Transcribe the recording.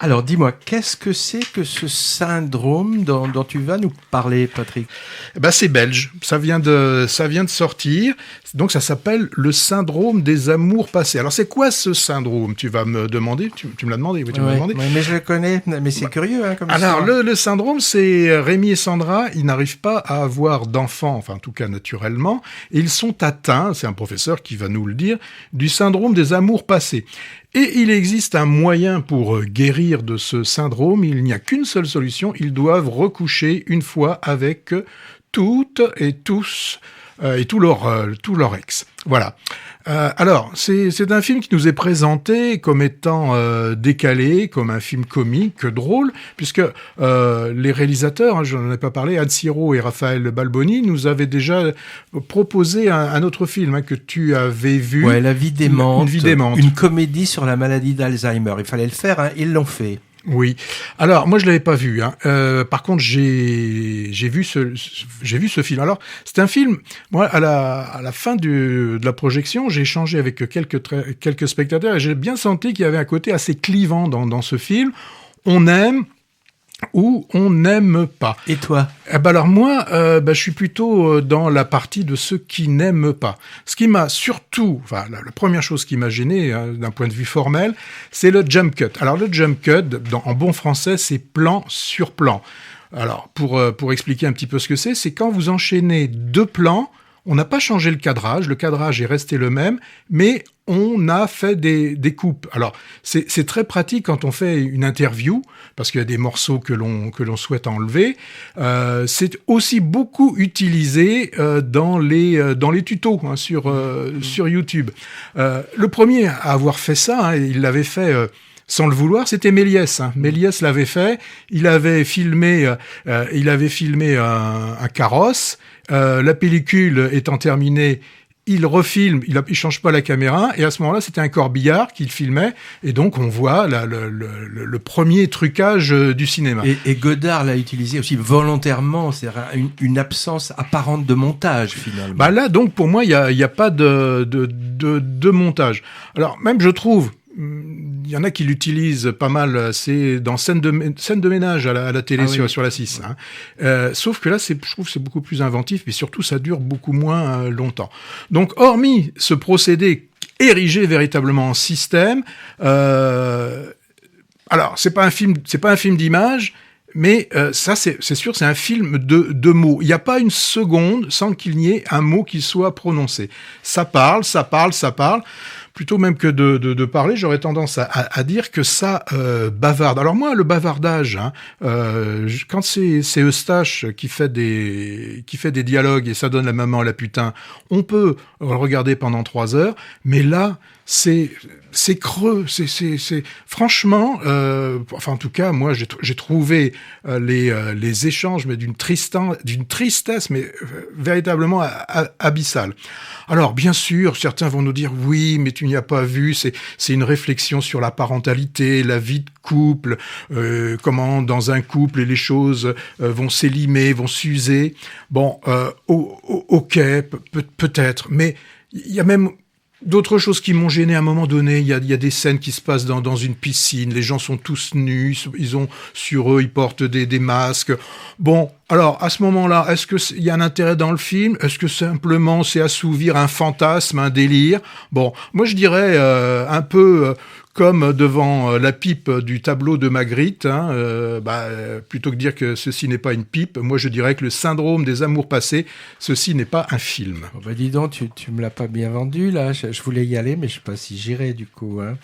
Alors, dis-moi, qu'est-ce que c'est que ce syndrome dont tu vas nous parler, Patrick? C'est belge. Ça vient de sortir. Donc, ça s'appelle le syndrome des amours passés. Alors, c'est quoi ce syndrome? Tu vas me demander. Tu me l'as demandé. Oui, tu me l'as demandé. Mais je le connais. Mais c'est curieux, hein, comme Alors, histoire. le syndrome, c'est Rémi et Sandra. Ils n'arrivent pas à avoir d'enfants, enfin, en tout cas, naturellement. Et ils sont atteints, c'est un professeur qui va nous le dire, du syndrome des amours passés. Et il existe un moyen pour guérir de ce syndrome. Il n'y a qu'une seule solution. Ils doivent recoucher une fois avec toutes et tous et tout leur ex. Voilà. Alors, c'est un film qui nous est présenté comme étant décalé, comme un film comique, drôle, puisque les réalisateurs, hein, je n'en ai pas parlé, Anne Siro et Raphaël Balboni, nous avaient déjà proposé un autre film hein, que tu avais vu. Ouais, La vie démente. Une vie démente. Une comédie sur la maladie d'Alzheimer. Il fallait le faire, hein, ils l'ont fait. Oui. Alors moi je l'avais pas vu. Hein. Par contre j'ai vu ce film. Alors c'est un film. Moi à la fin de la projection j'ai échangé avec quelques spectateurs et j'ai bien senti qu'il y avait un côté assez clivant dans ce film. On aime ou on n'aime pas. Et toi? Alors moi, je suis plutôt dans la partie de ceux qui n'aiment pas. Ce qui m'a surtout, enfin la première chose qui m'a gêné hein, d'un point de vue formel, c'est le jump cut. Alors le jump cut, en bon français, c'est plan sur plan. Alors pour expliquer un petit peu ce que c'est quand vous enchaînez deux plans. On n'a pas changé le cadrage est resté le même, mais on a fait des coupes. Alors, c'est très pratique quand on fait une interview, parce qu'il y a des morceaux que l'on souhaite enlever. C'est aussi beaucoup utilisé dans les tutos hein, sur YouTube. Le premier à avoir fait ça, hein, il l'avait fait... sans le vouloir, c'était Méliès. Hein. Méliès l'avait fait. Il avait filmé un carrosse. La pellicule étant terminée, il refilme. Il change pas la caméra. Et à ce moment-là, c'était un corbillard qu'il filmait. Et donc, on voit le premier trucage du cinéma. Et Godard l'a utilisé aussi volontairement. C'est-à-dire une absence apparente de montage, finalement. Là, donc, pour moi, il y a pas de montage. Alors, même, je trouve... Il y en a qui l'utilisent pas mal, c'est dans scène de ménage à la télé sur la 6. Hein. Sauf que là, je trouve que c'est beaucoup plus inventif, mais surtout, ça dure beaucoup moins longtemps. Donc, hormis ce procédé érigé véritablement en système, alors, c'est pas un film d'image, mais ça, c'est sûr, c'est un film de mots. Il n'y a pas une seconde sans qu'il n'y ait un mot qui soit prononcé. Ça parle. Plutôt même que de parler, j'aurais tendance à dire que ça bavarde. Alors moi, le bavardage, hein, quand c'est Eustache qui fait des dialogues et ça donne la maman à la putain, on peut le regarder pendant 3 heures, mais là, c'est creux, c'est franchement, enfin en tout cas moi j'ai trouvé les échanges mais d'une tristesse mais véritablement abyssale. Alors bien sûr certains vont nous dire oui mais tu n'y as pas vu, c'est une réflexion sur la parentalité, la vie de couple, comment dans un couple les choses vont s'élimer, vont s'user. Bon, ok, peut-être, mais il y a même d'autres choses qui m'ont gêné à un moment donné. Il y a des scènes qui se passent dans une piscine. Les gens sont tous nus. Ils ont sur eux, ils portent des masques. Bon, alors à ce moment-là, est-ce que il y a un intérêt dans le film? Est-ce que simplement c'est assouvir un fantasme, un délire? Bon, moi je dirais un peu comme devant la pipe du tableau de Magritte. Hein, plutôt que dire que ceci n'est pas une pipe, moi je dirais que le syndrome des amours passés, ceci n'est pas un film. Dis donc, tu me l'as pas bien vendu là. Je voulais y aller, mais je sais pas si j'irai du coup. Hein.